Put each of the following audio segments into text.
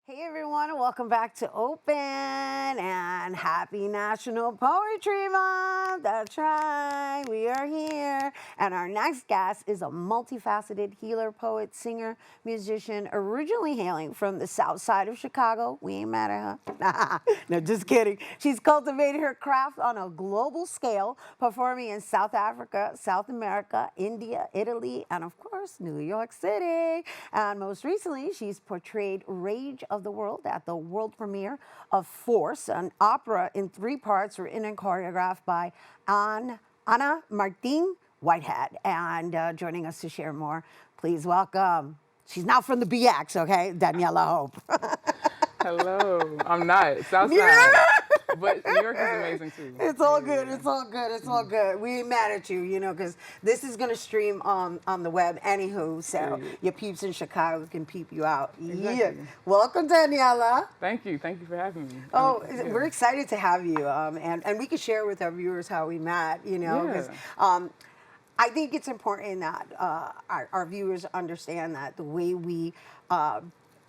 Hey everyone, welcome back to Open and happy National Poetry Month. That's right, we are here. And our next guest is a multifaceted healer, poet, singer, musician, originally hailing from the south side of Chicago. We ain't mad at her. No, just kidding. She's cultivated her craft on a global scale, performing in South Africa, South America, India, Italy, and of course, New York City. And most recently, she's portrayed Rage of the World at the world premiere of Force, an opera in 3 parts written and choreographed by Anna Martin Whitehead. And joining us to share more, please welcome, she's not from the BX, okay, Daniella Hope. Hello. I'm not. Southside. Yeah. But New York is amazing too. It's all good. It's all good. It's all good. We ain't mad at you, because this is gonna stream on the web anywho. So your peeps in Chicago can peep you out. Exactly. Yeah. Welcome, Daniella. Thank you. Thank you for having me. Oh, we're excited to have you. And we can share with our viewers how we met. Because I think it's important that our viewers understand that the way we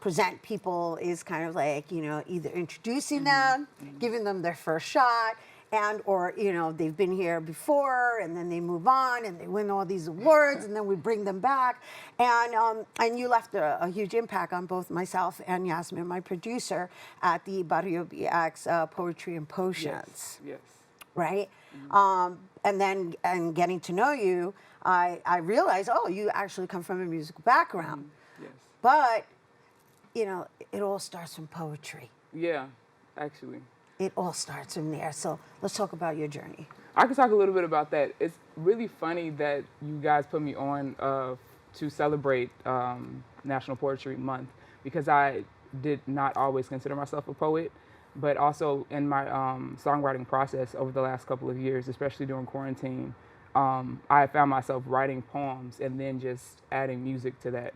present people is kind of like, either introducing them, giving them their first shot, and or they've been here before and then they move on and they win all these awards and then we bring them back. And you left a huge impact on both myself and Yasmin, my producer, at the Barrio BX Poetry and Potions. Yes. Right? And then getting to know you, I realized, you actually come from a musical background. Yes. But it all starts from poetry. Yeah, actually. It all starts from there. So let's talk about your journey. I can talk a little bit about that. It's really funny that you guys put me on to celebrate National Poetry Month, because I did not always consider myself a poet, but also in my songwriting process over the last couple of years, especially during quarantine, I found myself writing poems and then just adding music to that,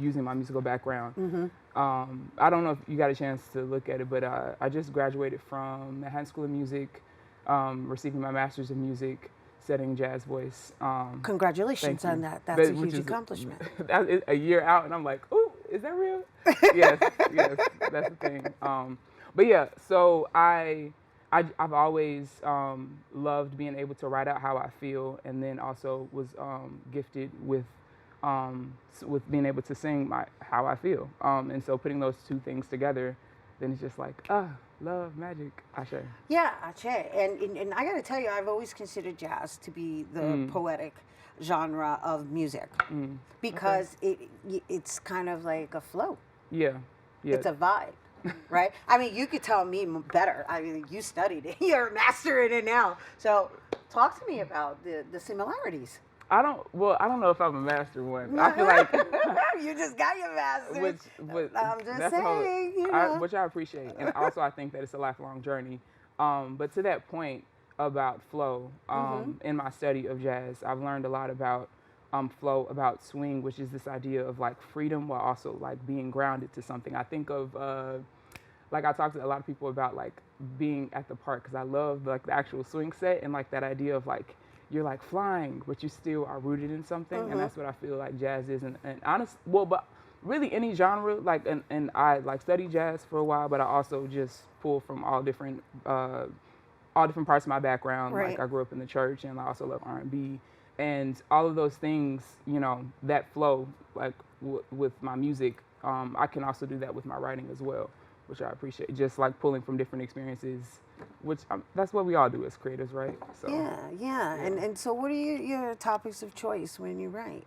using my musical background. I don't know if you got a chance to look at it, but I just graduated from Manhattan School of Music, receiving my master's in music, studying jazz voice. Congratulations on that. That's a huge accomplishment. A year out, and I'm like, ooh, is that real? yes, that's the thing. But yeah, so I've always loved being able to write out how I feel, and then also was gifted with being able to sing how I feel. And so putting those two things together, then it's just like, love, magic, Ashe. Yeah, Ashe. And I got to tell you, I've always considered jazz to be the poetic genre of music because it's kind of like a flow. Yeah. It's a vibe. Right? I mean, you could tell me better. I mean, you studied it. You're a master in it now. So talk to me about the similarities. I don't know if I'm a master one. I feel like you just got your master. I'm just saying, which I appreciate. And also I think that it's a lifelong journey. But to that point about flow, in my study of jazz, I've learned a lot about flow, about swing, which is this idea of like freedom while also like being grounded to something. I think of like I talk to a lot of people about like being at the park, because I love like the actual swing set and like that idea of like you're like flying but you still are rooted in something. And that's what I feel like jazz is. And but really any genre, like and I like study jazz for a while, but I also just pull from all different parts of my background. Right. Like I grew up in the church, and I also love R&B. And all of those things, that flow, like with my music, I can also do that with my writing as well, which I appreciate. Just like pulling from different experiences, which that's what we all do as creators, right? So yeah. And so what are your topics of choice when you write?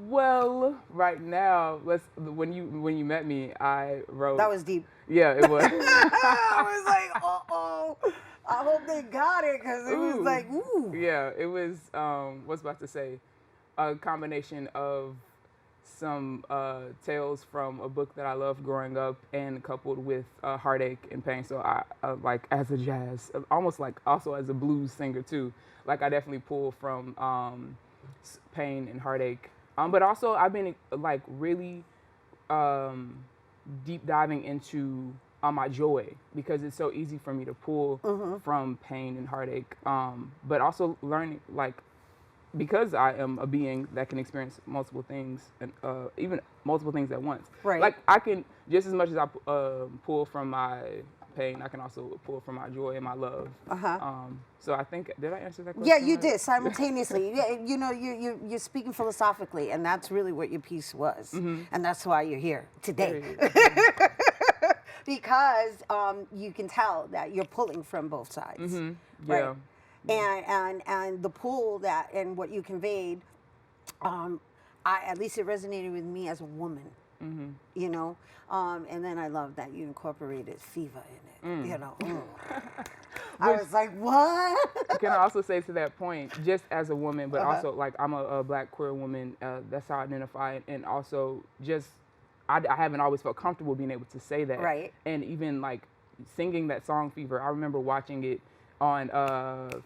Well, right now, when you met me, I wrote. That was deep. Yeah, it was. I was like, I hope they got it, because it was like, ooh. Yeah, it was, what's about to say, a combination of some tales from a book that I loved growing up, and coupled with heartache and pain. So I, like, as a jazz, almost like also as a blues singer too, like I definitely pull from pain and heartache. But also I've been like really deep diving into my joy, because it's so easy for me to pull from pain and heartache. But also learning, like because I am a being that can experience multiple things and even multiple things at once. Right. Like I can just as much as I pull from my pain, I can also pull from my joy and my love. So I think, did I answer that question? Yeah, you right? did simultaneously. Yeah, you know, you're speaking philosophically, and that's really what your piece was, and that's why you're here today. Because you can tell that you're pulling from both sides, right? And the pull that and what you conveyed, at least it resonated with me as a woman. You know, and then I love that you incorporated fever in it. You know, I was like, what? Can I also say to that point, just as a woman, but also like I'm a Black queer woman. That's how I identify, and also just I haven't always felt comfortable being able to say that. Right. And even like singing that song "Fever," I remember watching it on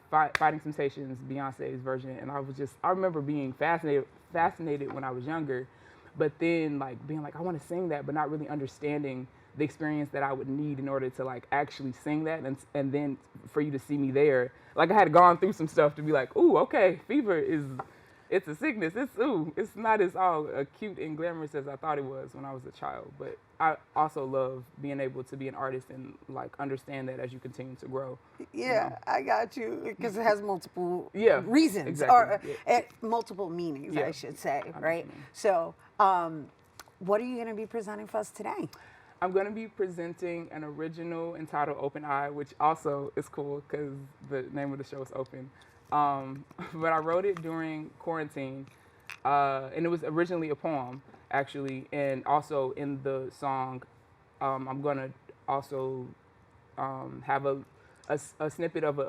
Fighting Temptations, Beyonce's version, and I remember being fascinated when I was younger, but then like being like I want to sing that, but not really understanding the experience that I would need in order to like actually sing that, and then for you to see me there, like I had gone through some stuff to be like, ooh, okay, fever it's a sickness. It's not as all cute and glamorous as I thought it was when I was a child. But I also love being able to be an artist and like understand that as you continue to grow. Yeah, I got you, because it has multiple Yeah, reasons exactly. or multiple meanings, I should say, right? So, what are you going to be presenting for us today? I'm going to be presenting an original entitled Open Eye, which also is cool because the name of the show is Open. But I wrote it during quarantine, and it was originally a poem, actually, and also in the song, I'm going to also have a snippet of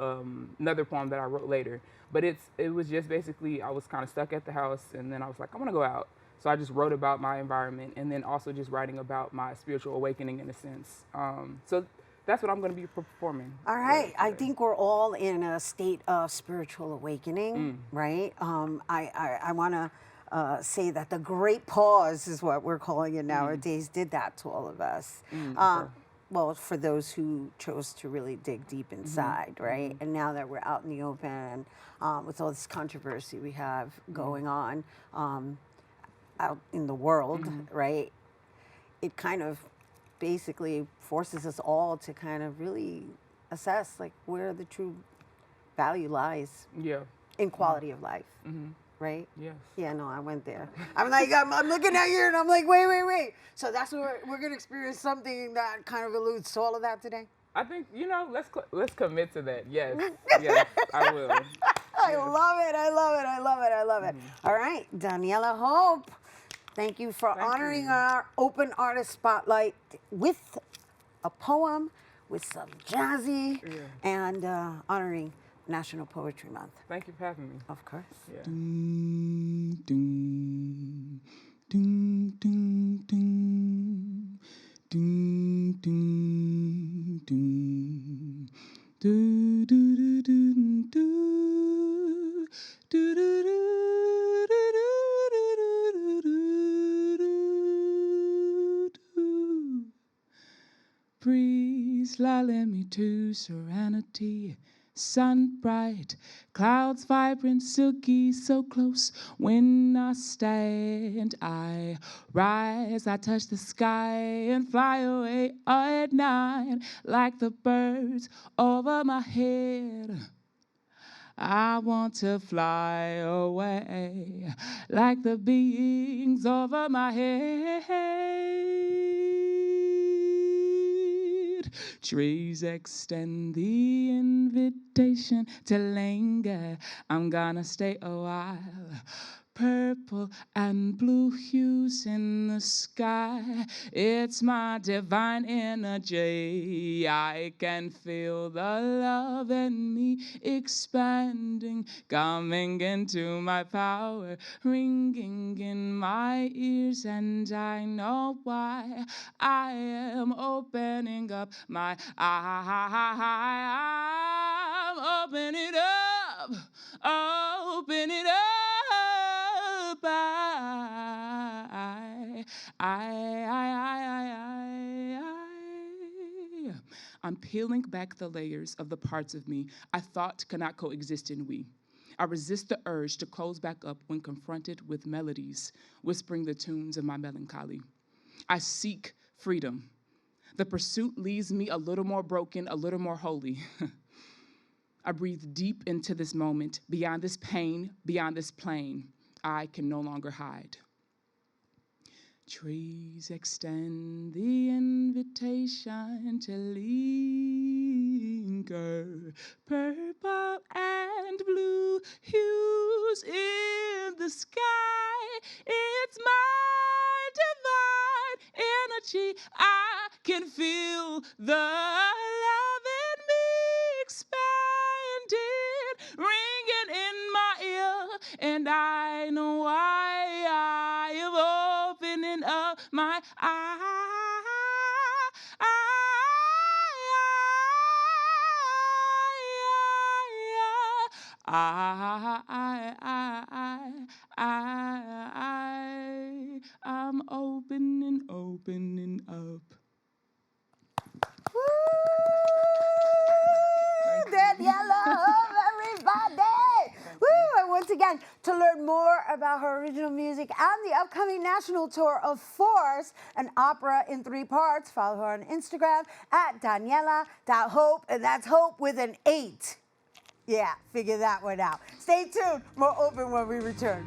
another poem that I wrote later. But it was just basically, I was kind of stuck at the house, and then I was like, I want to go out. So I just wrote about my environment, and then also just writing about my spiritual awakening in a sense. So that's what I'm going to be performing. All right. I think we're all in a state of spiritual awakening, right? I want to say that the great pause is what we're calling it nowadays, did that to all of us. Well, for those who chose to really dig deep inside, right? And now that we're out in the open, with all this controversy we have going on out in the world, right? It kind of basically forces us all to kind of really assess like where the true value lies in quality of life, right? Yes. Yeah, no, I went there. I'm like, I'm looking at you and I'm like, wait. So that's what we're going to experience, something that kind of alludes to all of that today? I think, let's commit to that. Yes, yes, I will. I love it. All right, Daniella Hope, thank you for honoring our Open Artist Spotlight with a poem, with some jazzy, and honoring National Poetry Month. Thank you for having me. Of course. Yeah. Doom, doom, doom, doom, doom, doom, doom, doom. Do do do do do do do do do do. Breeze lulling me to serenity. Sun bright, clouds vibrant, silky, so close. When I stand, I rise, I touch the sky and fly away at night like the birds over my head. I want to fly away like the beings over my head. Trees extend the invitation to linger. I'm gonna stay a while. Purple and blue hues in the sky. It's my divine energy. I can feel the love in me expanding, coming into my power, ringing in my ears, and I know why. I am opening up my I'm open it up, open it up. I'm peeling back the layers of the parts of me I thought could not coexist in we. I resist the urge to close back up when confronted with melodies, whispering the tunes of my melancholy. I seek freedom. The pursuit leaves me a little more broken, a little more holy. I breathe deep into this moment. Beyond this pain, beyond this plane, I can no longer hide. Trees extend the invitation to linger. Purple and blue hues in the sky. It's my divine energy. I can feel the love in me expanding, ringing in my ear, and I know why I am opening up my I'm opening up. Woo! Daniella Hope, everybody! Woo! And once again, to learn more about her original music and the upcoming national tour of Force, an opera in 3 parts, follow her on Instagram at Daniella.Hope, and that's Hope with an 8. Yeah, figure that one out. Stay tuned. More Open when we return.